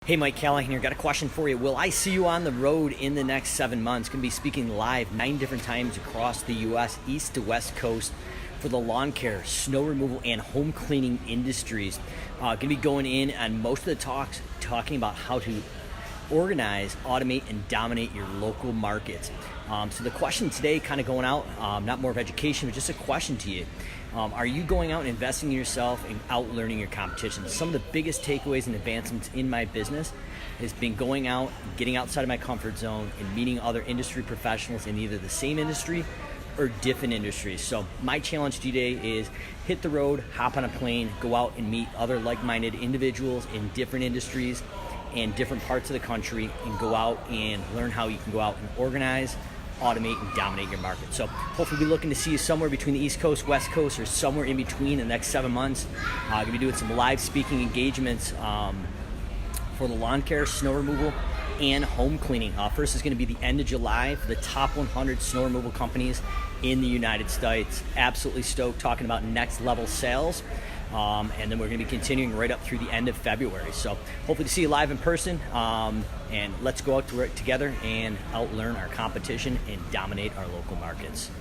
Hey, Mike Callahan here. Got a question for you. Will I see you on the road in the next 7 months? Going to be speaking live 9 different times across the U.S., east to west coast, for the lawn care, snow removal, and home cleaning industries. Going to be going in on most of the talks, talking about how to organize, automate, and dominate your local markets. So the question today, kind of going out, not more of education, but just a question to you. Are you going out and investing in yourself and out learning your competition? Some of the biggest takeaways and advancements in my business has been going out, getting outside of my comfort zone, and meeting other industry professionals in either the same industry or different industries. So my challenge today is hit the road, hop on a plane, go out and meet other like-minded individuals in different industries and different parts of the country, and go out and learn how you can go out and organize, automate, and dominate your market. So hopefully we'll be looking to see you somewhere between the East Coast, West Coast, or somewhere in between in the next 7 months. Going to be doing some live speaking engagements for the lawn care, snow removal, and home cleaning. First is going to be the end of July for the top 100 snow removal companies in the United States. Absolutely stoked, talking about next level sales. And then we're going to be continuing right up through the end of February. So hopefully to see you live in person, and let's go out to work together and out learn our competition and dominate our local markets.